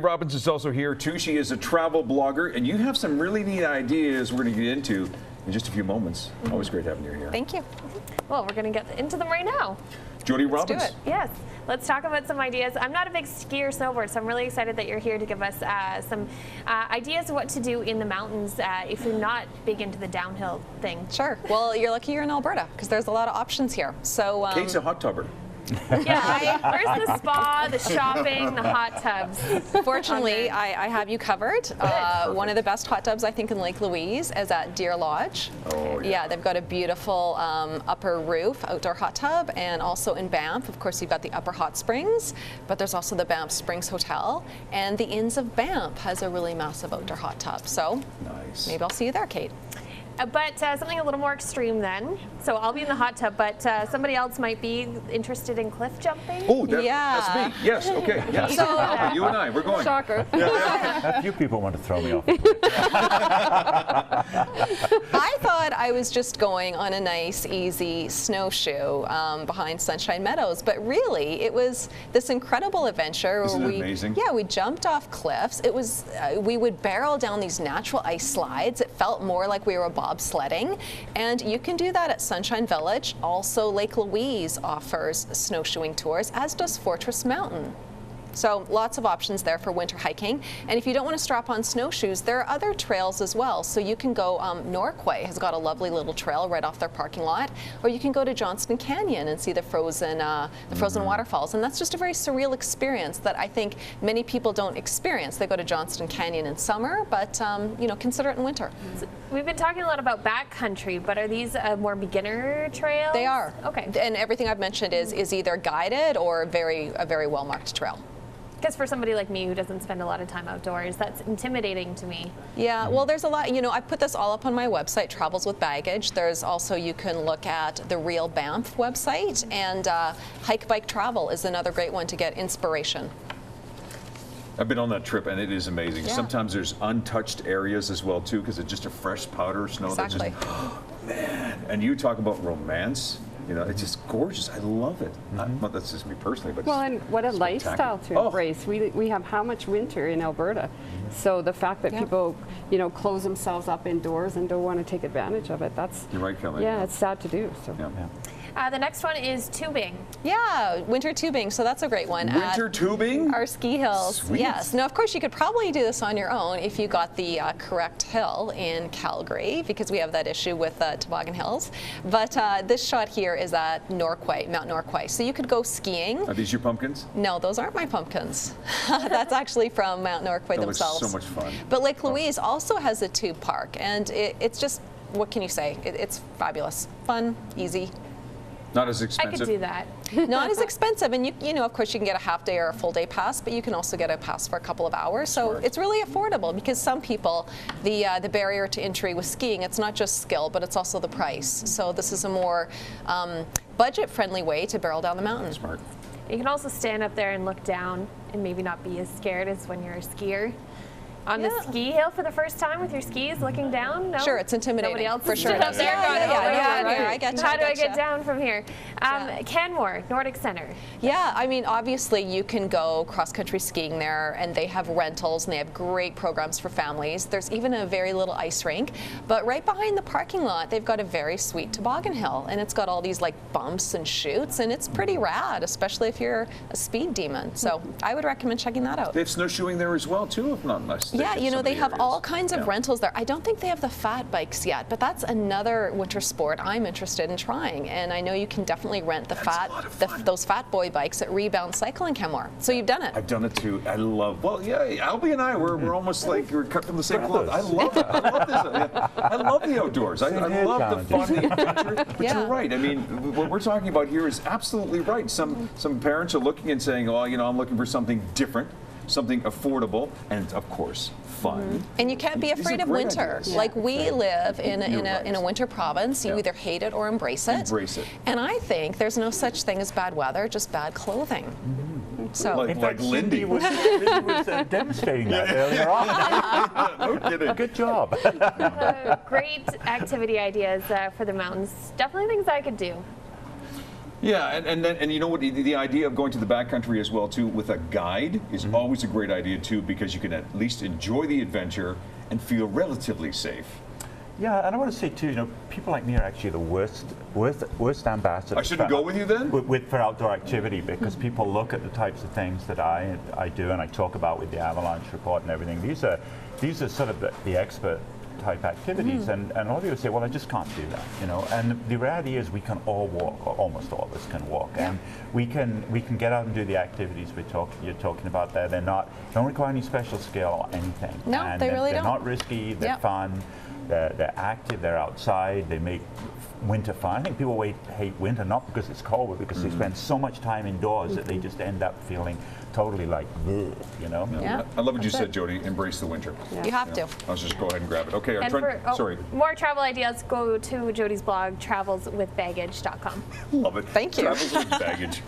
Robbins is also here too. She is a travel blogger, and you have some really neat ideas we're going to get into in just a few moments. Always great having you here. Thank you. Well, we're going to get into them right now. Jody Robbins. Let's do it. Yes. Let's talk about some ideas. I'm not a big skier or snowboarder, so I'm really excited that you're here to give us some ideas of what to do in the mountains if you're not big into the downhill thing. Sure. Well, you're lucky you're in Alberta because there's a lot of options here. So Kate's a hot tubber. Yeah, where's the spa, the shopping, the hot tubs? Fortunately, I have you covered. One of the best hot tubs, I think, in Lake Louise is at Deer Lodge. Oh, yeah. Yeah, they've got a beautiful upper roof outdoor hot tub, and also in Banff, of course, you've got the Upper Hot Springs, but there's also the Banff Springs Hotel, and the Inns of Banff has a really massive outdoor hot tub. So Nice. maybe I'll see you there, Kate. But something a little more extreme then. So I'll be in the hot tub, but somebody else might be interested in cliff jumping. Oh, Yeah. that's me. Yes, okay. Yes. You and I, we're going. Shocker. A few people want to throw me off. I thought I was just going on a nice, easy snowshoe behind Sunshine Meadows, but really it was this incredible adventure. Isn't it where amazing? Yeah, we jumped off cliffs. It was we would barrel down these natural ice slides. It felt more like we were bobsledding, and you can do that at Sunshine Village. Also, Lake Louise offers snowshoeing tours, as does Fortress Mountain. So lots of options there for winter hiking. And if you don't want to strap on snowshoes, there are other trails as well. So you can go, Norquay has got a lovely little trail right off their parking lot, or you can go to Johnston Canyon and see the frozen waterfalls. And that's just a very surreal experience that I think many people don't experience. They go to Johnston Canyon in summer, but you know, consider it in winter. So we've been talking a lot about backcountry, but are these more beginner trails? They are. Okay. And everything I've mentioned is either guided or a very well marked trail. Because for somebody like me who doesn't spend a lot of time outdoors, that's intimidating to me. Yeah, well, there's a lot. You know, I put this all up on my website, Travels with Baggage. There's also, you can look at the Real Banff website, and Hike Bike Travel is another great one to get inspiration. I've been on that trip, and it is amazing. Yeah. Sometimes there's untouched areas as well too, because it's just a fresh powder snow. Exactly. That's just, man. And you talk about romance. You know, it's just gorgeous. I love it. Well, that's just me personally, but Well, it's and what a lifestyle to Oh. embrace. We have how much winter in Alberta, so the fact that people, you know, close themselves up indoors and don't want to take advantage of it, that's You're right, Kelly. yeah, it's sad to do. So. Yeah. The next one is tubing. Yeah, winter tubing, so that's a great one. Winter tubing? Our ski hills. Sweet. Yes. Now, of course, you could probably do this on your own if you got the correct hill in Calgary, because we have that issue with toboggan hills. But this shot here is at Norquay, Mount Norquay. So you could go skiing. Are these your pumpkins? No, those aren't my pumpkins. That's actually from Mount Norquay That looks themselves. so much fun. But Lake Louise also has a tube park, and it's just, what can you say? It's fabulous. Fun, easy. Not as I expensive. could do that. Not as expensive, and you know, of course, you can get a half day or a full day pass, but you can also get a pass for a couple of hours. So Smart. it's really affordable, because some people, the barrier to entry with skiing, it's not just skill, but it's also the price. So this is a more budget-friendly way to barrel down the mountain. Smart. You can also stand up there and look down and maybe not be as scared as when you're a skier. On the ski hill for the first time with your skis looking down? No? Sure, it's intimidating. Nobody else for is sure. stood up there Yeah, going, yeah, oh my yeah, God. yeah, I get you, How do I get get you. down from here? Canmore, Nordic Center. Yeah, I mean, obviously you can go cross-country skiing there, and they have rentals, and they have great programs for families. There's even a very little ice rink, but right behind the parking lot, they've got a very sweet toboggan hill, and it's got all these like bumps and chutes, and it's pretty rad, especially if you're a speed demon. So I would recommend checking that out. They have snowshoeing there as well too, if not less. Yeah, you know, they have all kinds of Yeah. rentals there. I don't think they have the fat bikes yet, but that's another winter sport I'm interested in trying. And I know you can definitely rent those fat boy bikes at Rebound Cycle in Kenmore. So you've done it. I've done it too. I love. Well, yeah, Albie and I we're almost like we're cut from the same cloth. I love it. I love this. I love the outdoors. I love the fun, the adventure. But Yeah. you're right. I mean, what we're talking about here is absolutely right. Some parents are looking and saying, "Oh, you know, I'm looking for something different, something affordable, and of course, fun." And you can't be These are afraid of great winter. ideas. Like we live in You're right. a winter province. You Yeah. either hate it or embrace it. Embrace it. And I think there's no such thing as bad weather, just bad clothing. So Like- In fact, Lindy. Cindy was demonstrating that earlier on. No kidding. Good job. Great activity ideas for the mountains. Definitely things I could do. Yeah, and you know what? The idea of going to the backcountry as well too with a guide is always a great idea too, because you can at least enjoy the adventure and feel relatively safe. Yeah, and I want to say too, people like me are actually the worst ambassadors. I shouldn't go with you then? For outdoor activity, because people look at the types of things that I do and I talk about with the avalanche report and everything. These are sort of the expert type activities, and a lot of people say, well, I just can't do that, And the reality is, we can all walk, or almost all of us can walk, and we can get out and do the activities you're talking about there. Don't require any special skill or anything. No, and they really they're don't. not risky. They're fun. They're active, they're outside, they make winter fun. I think people hate winter not because it's cold, but because they spend so much time indoors that they just end up feeling totally like, ugh, Yeah. I love what you said, Jody. Embrace the winter. Yeah. You have to. I'll just go ahead and grab it. Okay, And for more travel ideas, go to Jody's blog, travelswithbaggage.com. Love it. Thank you. Travels with baggage.